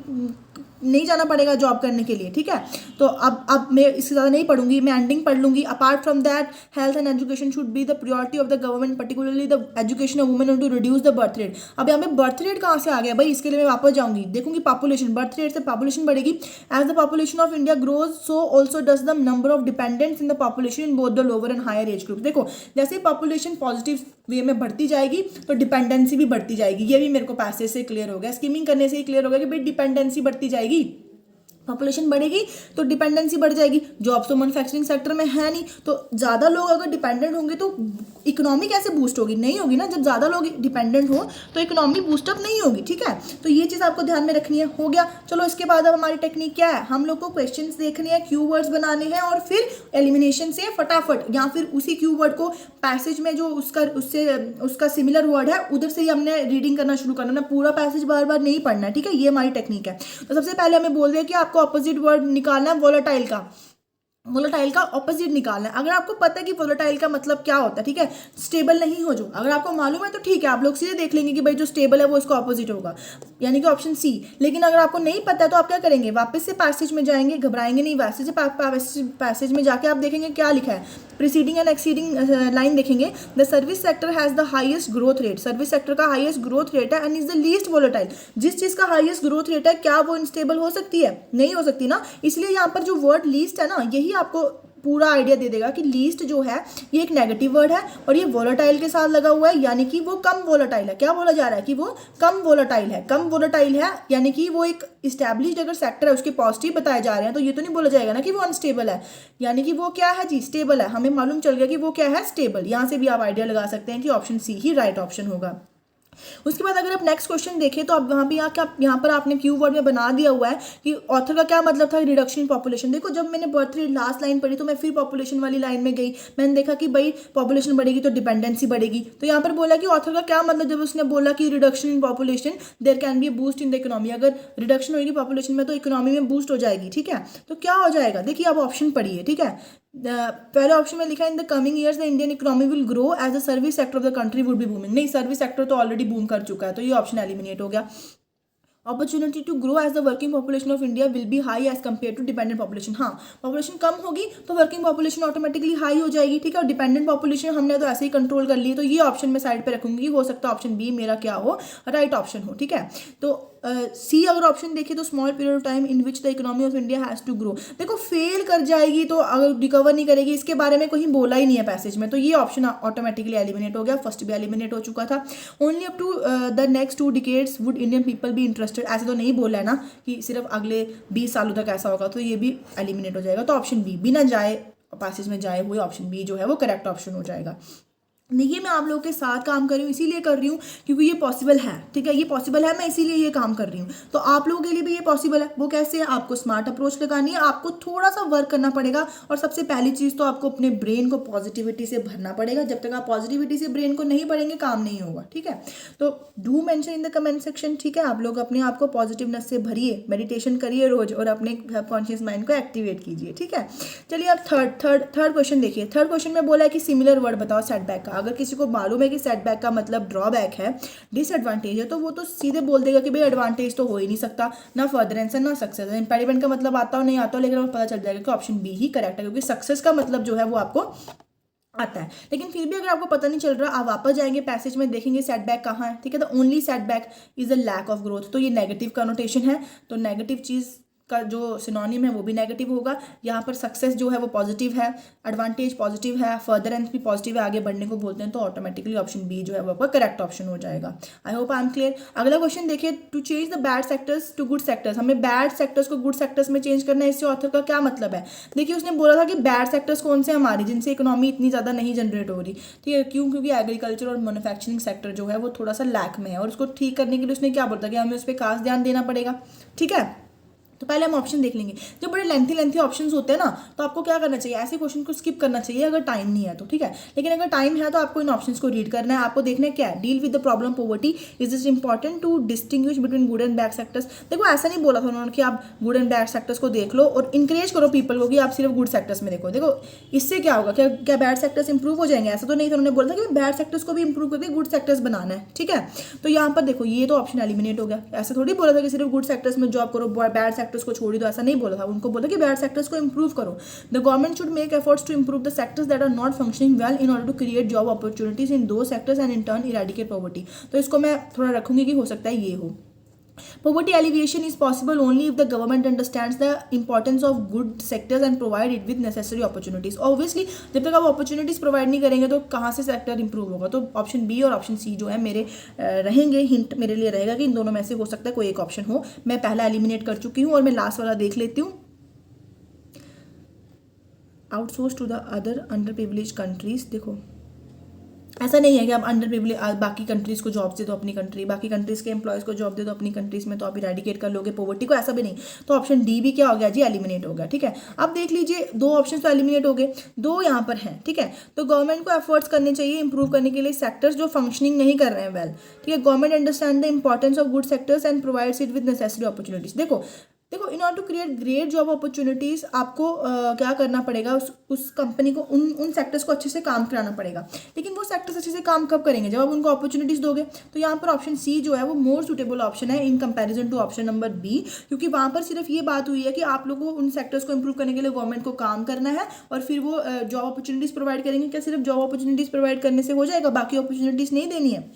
नहीं जाना पड़ेगा जॉब करने के लिए, ठीक है। तो अब मैं इससे ज़्यादा नहीं पढ़ूंगी, मैं एंडिंग पढ़ लूंगी। Apart from that health and education should be the priority of the government, particularly the education of women to reduce the birth rate. अब यहाँ पे बर्थ रेट कहाँ से आ गया भाई, इसके लिए मैं वापस जाऊंगी, देखूंगी पॉपुलेशन। बर्थ रेट से पॉपुलेशन बढ़ेगी। As the population of India grows so also does the number of dependents in the population in both the lower and higher age group. देखो जैसे पॉपुलेशन पॉजिटिव वे में बढ़ती जाएगी तो dependency भी बढ़ती जाएगी। ये भी मेरे को पैसेज से क्लियर हो गया, स्कीमिंग करने से ही क्लियर हो गया कि भाई डिपेंडेंसी बढ़ती जाएगी, पॉपुलेशन बढ़ेगी तो डिपेंडेंसी बढ़ जाएगी। जॉब्स तो मैन्युफैक्चरिंग सेक्टर में है नहीं, तो ज़्यादा लोग अगर डिपेंडेंट होंगे तो इकोनॉमी कैसे बूस्ट होगी, नहीं होगी ना। जब ज़्यादा लोग डिपेंडेंट हो तो इकोनॉमी बूस्टअप नहीं होगी, ठीक है। तो ये चीज़ आपको ध्यान में रखनी है। हो गया, चलो इसके बाद अब हमारी टेक्निक क्या है, हम लोग को क्वेश्चंस देखने हैं, कीवर्ड्स बनाने हैं और फिर एलिमिनेशन से फटाफट या फिर उसी कीवर्ड को पैसेज में जो उसका सिमिलर वर्ड है उधर से ही हमने रीडिंग करना शुरू करना है। पूरा पैसेज बार बार नहीं पढ़ना है, ठीक है। ये हमारी टेक्निक है। तो सबसे पहले हमें बोल दिया कि आपको ऑपोजिट वर्ड निकालना है वोलेटाइल का। वोलेटाइल का ऑपोजिट निकालना है। अगर आपको पता है कि वोलेटाइल का मतलब क्या होता है, ठीक है, स्टेबल नहीं हो, जो अगर आपको मालूम है तो ठीक है, आप लोग सीधे देख लेंगे कि भाई जो स्टेबल है वो इसका ऑपोजिट होगा, यानी कि ऑप्शन सी। लेकिन अगर आपको नहीं पता है तो आप क्या करेंगे, वापस से पैसेज में जाएंगे, घबराएंगे नहीं, वैसे से पैसेज में जाके आप देखेंगे क्या लिखा है, प्रीसीडिंग एंड एक्सीडिंग लाइन देखेंगे। The service sector has the highest growth rate, service sector का हाईएस्ट ग्रोथ रेट है and is the least volatile. जिस चीज़ का हाईएस्ट ग्रोथ रेट है क्या वो अनस्टेबल हो सकती है, नहीं हो सकती ना। इसलिए यहाँ पर जो वर्ड लीस्ट है ना, यही आपको पूरा आइडिया दे देगा कि लीस्ट जो है ये एक नेगेटिव वर्ड है और ये वोलेटाइल के साथ लगा हुआ है, यानी कि वो कम वोलेटाइल है। क्या बोला जा रहा है कि वो कम वोलेटाइल है, कम वोलेटाइल है, यानी कि वो एक इस्टेब्लिश्ड अगर सेक्टर है उसके पॉजिटिव बताए जा रहे हैं तो ये तो नहीं बोला जाएगा ना कि वो अनस्टेबल है, यानी कि वो क्या है जी, स्टेबल है। हमें मालूम चल गया कि वो क्या है, स्टेबल। यहाँ से भी आप आइडिया लगा सकते हैं कि ऑप्शन सी ही राइट ऑप्शन होगा। उसके बाद अगर आप नेक्स्ट क्वेश्चन देखें तो अब वहाँ पे यहाँ पर आपने कीवर्ड में बना दिया हुआ है कि ऑथर का क्या मतलब था, रिडक्शन इन पॉपुलेशन। देखो जब मैंने बर्थ रेट लास्ट लाइन पढ़ी तो मैं फिर पॉपुलेशन वाली लाइन में गई, मैंने देखा कि भाई पॉपुलेशन बढ़ेगी तो डिपेंडेंसी बढ़ेगी। तो यहाँ पर बोला कि ऑथर का क्या मतलब, जब उसने बोला कि reduction in population there can be a boost in the economy, अगर रिडक्शन होगी पॉपुलेशन में तो इकोनॉमी में बूस्ट हो जाएगी, ठीक है। तो क्या हो जाएगा, देखिए आप ऑप्शन पढ़िए, ठीक है। पहले ऑप्शन में लिखा है in the coming years the Indian economy will grow as the service sector of the country would be booming. नहीं, सर्विस सेक्टर तो ऑलरेडी बूम कर चुका है, तो ये ऑप्शन एलिमिनेट हो गया। Opportunity to grow as the working population of India will be high as compare to dependent population. हाँ, पॉपुलेशन कम होगी तो वर्किंग पॉपुलेशन ऑटोमेटिकली हाई हो जाएगी, ठीक है। और डिपेंडेंट पॉपुलेशन हमने तो ऐसे ही कंट्रोल कर ली, तो ये ऑप्शन मैं साइड पे रखूंगी। हो सकता है ऑप्शन बी मेरा क्या हो, राइट ऑप्शन हो, ठीक है। तो सी अगर ऑप्शन देखें तो small period of time in which the economy of India has to grow, देखो फेल कर जाएगी तो अगर रिकवर नहीं करेगी, इसके बारे में कहीं बोला ही नहीं है पैसेज में, तो ये ऑप्शन ऑटोमेटिकली एलिमिनेट हो गया। फर्स्ट भी एलिमिनेट हो चुका था। Only up to the next 2 decades would Indian people be interested, ऐसे तो नहीं बोला है ना कि सिर्फ अगले 20 सालों तक ऐसा होगा, तो ये भी एलिमिनेट हो जाएगा। तो ऑप्शन बी बिना जाए पैसेज में जाए हुए ऑप्शन बी जो है वो करेक्ट ऑप्शन हो जाएगा। देखिए मैं आप लोगों के साथ काम कर रही हूँ, इसीलिए कर रही हूँ क्योंकि ये पॉसिबल है, ठीक है। ये पॉसिबल है, मैं इसीलिए ये काम कर रही हूँ। तो आप लोगों के लिए भी ये पॉसिबल है। वो कैसे है, आपको स्मार्ट अप्रोच लगानी है, आपको थोड़ा सा वर्क करना पड़ेगा। और सबसे पहली चीज़ तो आपको अपने ब्रेन को पॉजिटिविटी से भरना पड़ेगा। जब तक आप पॉजिटिविटी से ब्रेन को नहीं भरेंगे काम नहीं होगा, ठीक है। तो do mention in the comment section, ठीक है। आप लोग अपने आप को पॉजिटिवनेस से भरिए, मेडिटेशन करिए रोज और अपने सबकॉन्शियस माइंड को एक्टिवेट कीजिए, ठीक है। चलिए अब थर्ड क्वेश्चन देखिए। थर्ड क्वेश्चन में बोला है कि सिमिलर वर्ड बताओ सेटबैक का। अगर किसी को मालूम है कि सेटबैक का मतलब ड्रॉबैक है, डिसएडवांटेज है, तो वो तो सीधे बोल देगा कि भाई एडवांटेज तो हो ही नहीं सकता, ना फर्दरेंस है ना सक्सेस है। इम्पेडिमेंट का मतलब आता हो नहीं आता हो, लेकिन हमें पता चल जाएगा कि ऑप्शन बी ही करेक्ट है, क्योंकि सक्सेस का मतलब जो है वो आपको आता है। लेकिन फिर भी अगर आपको पता नहीं चल रहा, आप वापस जाएंगे पैसेज में, देखेंगे सेटबैक कहाँ है, ठीक है। तो only setback is a lack of growth, तो ये नेगेटिव कनोटेशन है, तो नेगेटिव चीज़ का जो सिनोनिम है वो भी नेगेटिव होगा। यहाँ पर सक्सेस जो है वो पॉजिटिव है, एडवांटेज पॉजिटिव है, फर्दरेंस भी पॉजिटिव है, आगे बढ़ने को बोलते हैं, तो ऑटोमेटिकली ऑप्शन बी जो है वो आपका करेक्ट ऑप्शन हो जाएगा। I hope I am clear. अगला क्वेश्चन देखिए, to change the bad sectors to good sectors, हमें बैड सेक्टर्स को गुड सेक्टर्स में चेंज करना है। इससे ऑथर का क्या मतलब है, देखिए उसने बोला था कि बैड सेक्टर्स कौन से हमारी जिनसे इकोनॉमी इतनी ज़्यादा नहीं जनरेट हो रही, ठीक है। क्यों, क्योंकि एग्रीकल्चर और मैन्युफैक्चरिंग सेक्टर जो है वो थोड़ा सा लैक में है, और उसको ठीक करने के लिए उसने क्या बोला कि हमें उस पर खास ध्यान देना पड़ेगा, ठीक है। तो पहले हम ऑप्शन देख लेंगे। जब बड़े लेंथी ऑप्शंस होते हैं ना, तो आपको क्या करना चाहिए, ऐसे क्वेश्चन को स्किप करना चाहिए अगर टाइम नहीं है तो, ठीक है। लेकिन अगर टाइम है तो आपको इन ऑप्शंस को रीड करना है। आपको देखना है क्या है, deal with the problem poverty, is it important to distinguish between good and bad sectors. देखो ऐसा नहीं बोला था उन्होंने कि आप गुड एंड बैड सेक्टर्स को देख लो और इंकरेज करो पीपल को कि आप सिर्फ गुड सेक्टर्स में देखो। देखो इससे क्या होगा, क्या बैड सेक्टर्स इंप्रूव हो जाएंगे, ऐसा तो नहीं था। उन्होंने बोला था कि बैड सेक्टर्स को भी इंप्रूव करके गुड सेक्टर्स बनाना है, ठीक है। तो यहाँ पर देखो ये तो ऑप्शन एलिमिनेट हो गया। ऐसा थोड़ी बोला था कि सिर्फ गुड सेक्टर्स में जॉब करो, बैड सेक्टर्स को छोड़ दो, ऐसा नहीं बोला था। उनको बोला कि बैड सेक्टर्स को इंप्रूव करो। The government should make efforts to improve the sectors that are not functioning well in order to create job opportunities in those sectors and in turn eradicate poverty. तो इसको मैं थोड़ा रखूंगी कि हो सकता है ये हो। Poverty alleviation is possible only if the government understands the importance of good sectors and provide it with necessary opportunities. Obviously जब तक आप opportunities provide नहीं करेंगे तो कहाँ से sector improve होगा। तो ऑप्शन बी और ऑप्शन सी जो है मेरे रहेंगे, हिंट मेरे लिए रहेगा कि इन दोनों में से हो सकता है कोई एक ऑप्शन हो। मैं पहला एलिमिनेट कर चुकी हूँ और मैं लास्ट वाला देख लेती हूँ। Outsource to the other under privilege countries, देखो ऐसा नहीं है कि आप अंडर प्रिविलेज बाकी कंट्रीज़ को जॉब दे दो अपनी कंट्री, बाकी कंट्रीज़ के एम्प्लॉयज़ को जॉब दे दो अपनी कंट्रीज़ में, तो आप इरेडिकेट कर लोगे पॉवर्टी को, ऐसा भी नहीं। तो ऑप्शन डी भी क्या हो गया जी, एलिमिनेट हो गया, ठीक है। अब देख लीजिए दो ऑप्शन तो एलिमिनेट हो गए, दो यहाँ पर हैं, ठीक है। तो गवर्नमेंट को एफर्ट्स करने चाहिए इंप्रूव करने के लिए सेक्टर्स जो फंक्शनिंग नहीं कर रहे हैं वेल, ठीक है। Government understand the importance of good sectors and provides it with necessary opportunities. देखो in order to create great job opportunities आपको क्या करना पड़ेगा, उस कंपनी को उन सेक्टर्स को अच्छे से काम कराना पड़ेगा। लेकिन वो सेक्टर्स अच्छे से काम कब करेंगे, जब आप उनको अपॉर्चुनिटीज़ दोगे। तो यहाँ पर ऑप्शन सी जो है वो मोर सुटेबल ऑप्शन है in comparison to option number B, क्योंकि वहाँ पर सिर्फ ये बात हुई है कि आप लोगों को उन सेक्टर्स को इंप्रूव करने के लिए गवर्नमेंट को काम करना है और फिर वो जॉब अपॉर्चुनिटीज़ प्रोवाइड करेंगे। क्या सिर्फ जॉब अपॉर्चुनिटीज़ प्रोवाइड करने से हो जाएगा, बाकी अपॉर्चुनिटीज़ नहीं देनी है,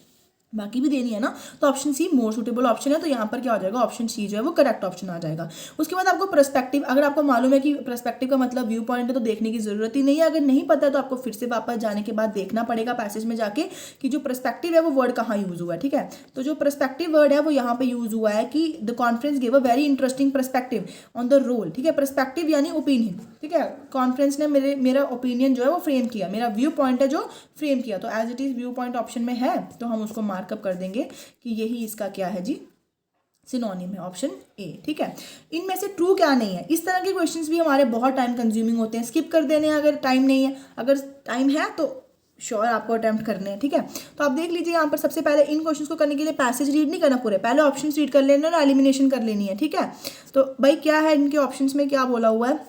बाकी भी देनी है ना। तो option C more suitable option है। तो यहाँ पर क्या हो जाएगा, ऑप्शन सी जो है वो करेक्ट ऑप्शन आ जाएगा। उसके बाद आपको पर्सपेक्टिव, अगर आपको मालूम है कि पर्सपेक्टिव का मतलब व्यू पॉइंट है तो देखने की जरूरत ही नहीं है। अगर नहीं पता है तो आपको फिर से वापस जाने के बाद देखना पड़ेगा पैसेज में जाके कि जो पर्सपेक्टिव है वो वर्ड कहाँ यूज हुआ है, ठीक है। तो जो पर्सपेक्टिव वर्ड है वो यहाँ पे यूज हुआ है कि the conference give a very interesting perspective on the role, ठीक है। पर्सपेक्टिव यानी ओपिनियन, ठीक है। कॉन्फ्रेंस ने मेरा ओपिनियन जो है वो फ्रेम किया, मेरा व्यू पॉइंट है जो फ्रेम किया। तो as it is viewpoint option में है तो हम उसको मार्कअप कर देंगे कि यही इसका क्या है जी, सिनोनिम है, ऑप्शन ए, ठीक है। इनमें से ट्रू क्या नहीं है, इस तरह के क्वेश्चंस भी हमारे बहुत टाइम कंज्यूमिंग होते हैं, स्किप कर देने अगर टाइम नहीं है। अगर टाइम है तो श्योर आपको अटेम्प्ट करने हैं, ठीक है। तो आप देख लीजिए यहाँ पर सबसे पहले इन क्वेश्चंस को करने के लिए पैसेज रीड नहीं करना पूरे, पहले ऑप्शंस रीड कर लेना और एलिमिनेशन कर लेनी है, ठीक है। तो भाई क्या है इनके ऑप्शंस में क्या बोला हुआ है,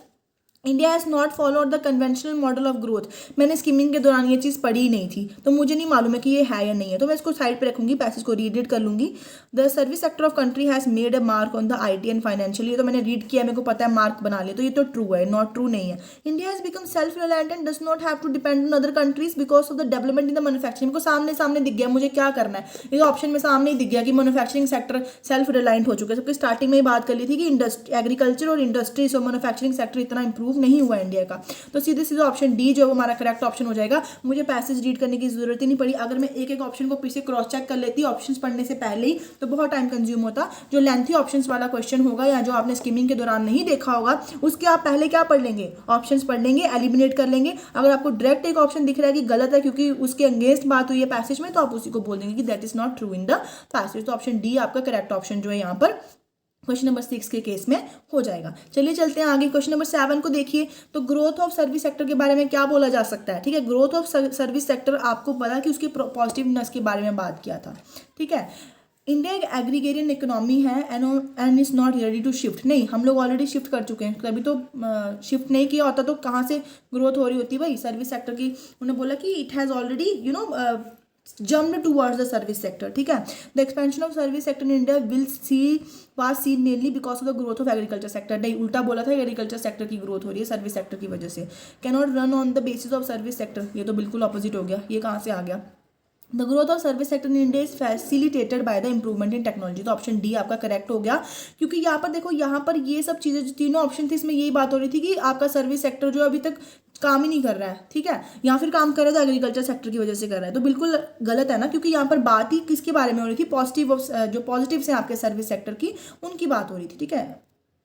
India has not followed the conventional model of growth. मैंने स्कीमिंग के दौरान ये चीज़ पढ़ी ही नहीं थी, तो मुझे नहीं मालूम है कि ये है या नहीं है, तो मैं इसको साइड पे रखूंगी, पैसेज को रीड कर लूंगी। The service sector of country has made a mark on the IT and financial, ये तो मैंने रीड किया, मेरे को पता है, मार्क बना लिया, तो ये तो ट्रू है, नॉट ट्रू नहीं है। India has become self reliant and does not have to depend on other countries because of the development in the manufacturing. को सामने सामने दिख गया मुझे क्या करना है, ये ऑप्शन में सामने ही दिख गया कि मैन्युफैक्चरिंग सेक्टर सेल्फ रिलायंट हो चुका है। सबकी स्टार्टिंग में ही बात कर ली थी कि एग्रीकल्चर और इंडस्ट्रीज और मैन्युफैक्चरिंग सेक्टर इतना इंप्रूव नहीं हुआ इंडिया का। तो सीधे सीधे ऑप्शन डी जो है वो हमारा करेक्ट ऑप्शन हो जाएगा। मुझे पैसेज रीड करने की जरूरत ही नहीं पड़ी, अगर मैं एक एक ऑप्शन को पीछे क्रॉस चेक कर लेती ऑप्शंस पढ़ने से पहले ही तो बहुत टाइम कंज्यूम होता। जो लेंथी ऑप्शंस वाला क्वेश्चन होगा या जो आपने स्कीमिंग के दौरान नहीं देखा होगा उसके आप पहले क्या पढ़ लेंगे, ऑप्शंस पढ़ लेंगे, एलिमिनेट कर लेंगे। अगर आपको डायरेक्ट एक ऑप्शन दिख रहा है कि गलत है क्योंकि उसके अगेंस्ट बात हुई है पैसेज में, तो आप उसी को बोल देंगे कि that is not true in the passage. तो ऑप्शन डी आपका करेक्ट ऑप्शन जो है यहाँ पर क्वेश्चन नंबर 6 के केस में हो जाएगा। चलिए चलते हैं आगे, क्वेश्चन नंबर 7 को देखिए। तो ग्रोथ ऑफ सर्विस सेक्टर के बारे में क्या बोला जा सकता है, ठीक है। ग्रोथ ऑफ सर्विस सेक्टर आपको पता कि उसके पॉजिटिवनेस के बारे में बात किया था, ठीक है। इंडिया एक एग्रीगेरियन इकोनॉमी है and is not ready to shift. नहीं, हम लोग ऑलरेडी शिफ्ट कर चुके हैं, कभी तो शिफ्ट नहीं किया होता तो कहाँ से ग्रोथ हो रही होती भाई सर्विस सेक्टर की। उन्होंने बोला कि it has already jumped towards the service sector, ठीक है। The expansion of service sector in India was seen mainly because of the growth of agriculture sector। नहीं, उल्टा बोला था, एग्रीकल्चर सेक्टर की ग्रोथ हो रही है सर्विस सेक्टर की वजह से। Cannot run on the basis of service sector, ये तो बिल्कुल ऑपोजिट हो गया, ये कहाँ से आ गया। The growth of service sector in India is facilitated by the improvement in technology. तो ऑप्शन डी आपका करेक्ट हो गया, क्योंकि यहाँ पर देखो, यहाँ पर ये सब चीज़ें जो तीनों ऑप्शन थे इसमें यही बात हो रही थी कि आपका सर्विस सेक्टर जो अभी तक काम ही नहीं कर रहा है, ठीक है, या फिर काम कर रहा है तो एग्रीकल्चर सेक्टर की वजह से कर रहा है, तो बिल्कुल गलत है ना, क्योंकि यहाँ पर बात ही किसके बारे में हो रही थी, पॉजिटिव जो पॉजिटिव्स हैं आपके सर्विस सेक्टर की उनकी बात हो रही थी, ठीक है,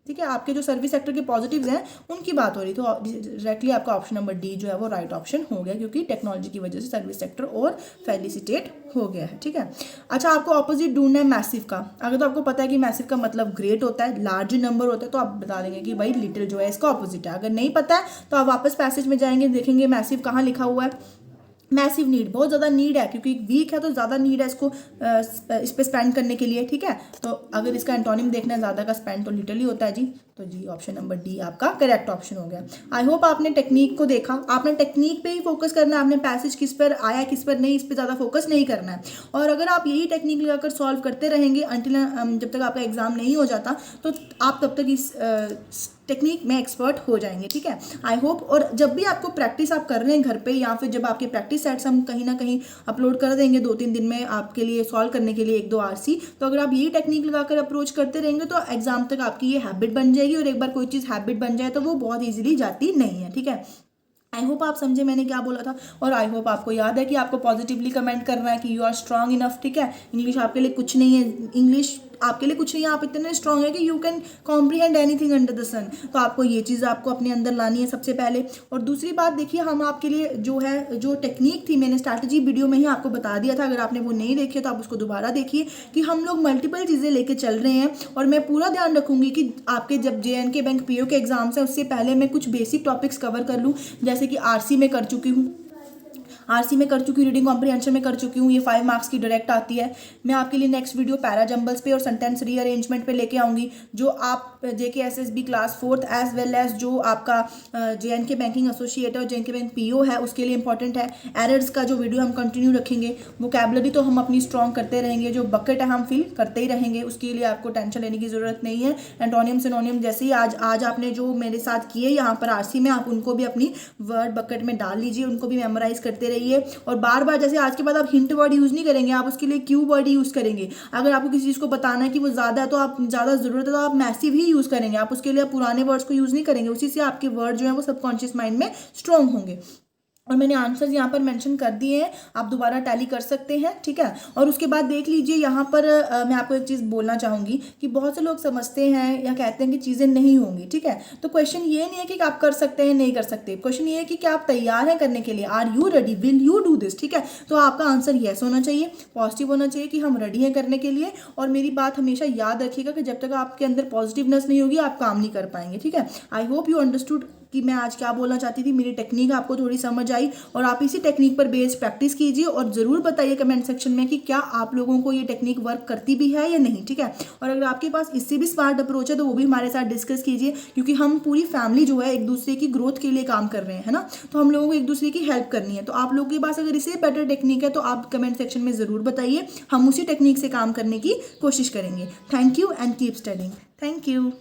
ठीक है। आपके जो सर्विस सेक्टर के पॉजिटिव्स हैं उनकी बात हो रही, तो डायरेक्टली आपका ऑप्शन नंबर डी जो है वो राइट ऑप्शन हो गया, क्योंकि टेक्नोलॉजी की वजह से सर्विस सेक्टर और फेलिसिटेट हो गया है, ठीक है। अच्छा, आपको ऑपोजिट ढूंढना है मैसिव का। अगर तो आपको पता है कि मैसिव का मतलब ग्रेट होता है, लार्ज नंबर होता है, तो आप बता देंगे कि भाई लिटिल जो है इसका ऑपोजिट है। अगर नहीं पता है तो आप वापस पैसेज में जाएंगे, देखेंगे मैसिव कहाँ लिखा हुआ है। मैसिव नीड, बहुत ज़्यादा नीड है, क्योंकि वीक है तो ज़्यादा नीड है इसको इस पर स्पेंड करने के लिए, ठीक है। तो अगर इसका एंटोनिम देखना है ज़्यादा का स्पेंड तो लिटरली होता है जी, तो जी ऑप्शन नंबर डी आपका करेक्ट ऑप्शन हो गया। आई होप आपने टेक्निक को देखा, आपने टेक्निक पे ही फोकस करना है, आपने पैसेज किस पर आया किस पर नहीं, इस पर ज़्यादा फोकस नहीं करना है। और अगर आप यही टेक्निक लगाकर सॉल्व करते रहेंगे अंटिल जब तक आपका एग्जाम नहीं हो जाता, तो आप तब तक इस टेक्निक में एक्सपर्ट हो जाएंगे, ठीक है। आई होप, और जब भी आपको प्रैक्टिस आप कर रहे हैं घर पे, या फिर जब आपके प्रैक्टिस सेट्स हम कहीं ना कहीं अपलोड कर देंगे 2-3 दिन में आपके लिए सॉल्व करने के लिए 1-2 RC, तो अगर आप यही टेक्निक लगाकर अप्रोच करते रहेंगे तो एग्जाम तक आपकी ये हैबिट बन जाएगी, और एक बार कोई चीज़ हैबिट बन जाए तो वो बहुत ईजिली जाती नहीं है, ठीक है। आई होप आप समझे मैंने क्या बोला था, और आई होप आपको याद है कि आपको पॉजिटिवली कमेंट करना है कि यू आर स्ट्रांग इनफ, ठीक है। इंग्लिश आपके लिए कुछ नहीं है, इंग्लिश आपके लिए कुछ नहीं है, आप इतने स्ट्रांग है कि you can comprehend anything under the sun. तो आपको ये चीज़ आपको अपने अंदर लानी है सबसे पहले। और दूसरी बात देखिए, हम आपके लिए जो है जो टेक्निक थी, मैंने स्ट्रैटेजी वीडियो में ही आपको बता दिया था, अगर आपने वो नहीं देखी तो आप उसको दोबारा देखिए, कि हम लोग मल्टीपल चीज़ें लेके चल रहे हैं। और मैं पूरा ध्यान रखूंगी कि आपके जब JNK बैंक PO के एग्जाम्स हैं उससे पहले मैं कुछ बेसिक टॉपिक्स कवर कर लूँ, जैसे कि RC में कर चुकी हूँ, रीडिंग कॉम्प्रिहेंशन में कर चुकी हूँ, ये 5 मार्क्स की डायरेक्ट आती है। मैं आपके लिए नेक्स्ट वीडियो पैरा जंबल्स पे और सेंटेंस रीअरेंजमेंट पे लेके आऊँगी, जो आप JKSSB class 4th as well as जो आपका JNK बैंकिंग एसोसिएट और JNK बैंक PO है उसके लिए इंपॉर्टेंट है। एरर्स का जो वीडियो हम कंटिन्यू रखेंगे, वोकैबुलरी तो हम अपनी स्ट्रॉन्ग करते रहेंगे, जो बकेट है हम फिल करते ही रहेंगे, उसके लिए आपको टेंशन लेने की ज़रूरत नहीं है। एंटोनियम सिनोनियम जैसे ही आज आपने जो मेरे साथ किए यहाँ पर RC में, आप उनको भी अपनी वर्ड बकेट में डाल लीजिए, उनको भी मेमोराइज करते रहिए। और बार बार, जैसे आज के बाद आप हिंट वर्ड यूज़ नहीं करेंगे, आप उसके लिए क्यू वर्ड यूज़ करेंगे। अगर आपको किसी चीज़ को बताना है कि वो ज़्यादा है तो आप ज़्यादा ज़रूरत है तो आप मैसिव ही यूज़ करेंगे, आप उसके लिए पुराने वर्ड्स को यूज़ नहीं करेंगे, उसी से आपके वर्ड जो है वो सबकॉन्शियस माइंड में स्ट्रॉन्ग होंगे। और मैंने आंसर्स यहाँ पर मेंशन कर दिए हैं, आप दोबारा टैली कर सकते हैं, ठीक है। और उसके बाद देख लीजिए यहाँ पर मैं आपको एक चीज़ बोलना चाहूँगी कि बहुत से लोग समझते हैं या कहते हैं कि चीज़ें नहीं होंगी, ठीक है। तो क्वेश्चन ये नहीं है कि आप कर सकते हैं नहीं कर सकते, क्वेश्चन ये है कि क्या आप तैयार हैं करने के लिए, are you ready, will you do this, ठीक है। तो आपका आंसर येस होना चाहिए, पॉजिटिव होना चाहिए कि हम रेडी हैं करने के लिए। और मेरी बात हमेशा याद रखिएगा कि जब तक आपके अंदर पॉजिटिवनेस नहीं होगी आप काम नहीं कर पाएंगे, ठीक है। आई होप यू अंडरस्टूड कि मैं आज क्या बोलना चाहती थी, मेरी टेक्निक आपको थोड़ी समझ आई और आप इसी टेक्निक पर बेस्ड प्रैक्टिस कीजिए और ज़रूर बताइए कमेंट सेक्शन में कि क्या आप लोगों को ये टेक्निक वर्क करती भी है या नहीं, ठीक है। और अगर आपके पास इससे भी स्मार्ट अप्रोच है तो वो भी हमारे साथ डिस्कस कीजिए, क्योंकि हम पूरी फैमिली जो है एक दूसरे की ग्रोथ के लिए काम कर रहे हैं, है ना। तो हम लोगों को एक दूसरे की हेल्प करनी है। तो आप लोगों के पास अगर इससे बेटर टेक्निक है तो आप कमेंट सेक्शन में ज़रूर बताइए, हम उसी टेक्निक से काम करने की कोशिश करेंगे। Thank you and keep studying. Thank you.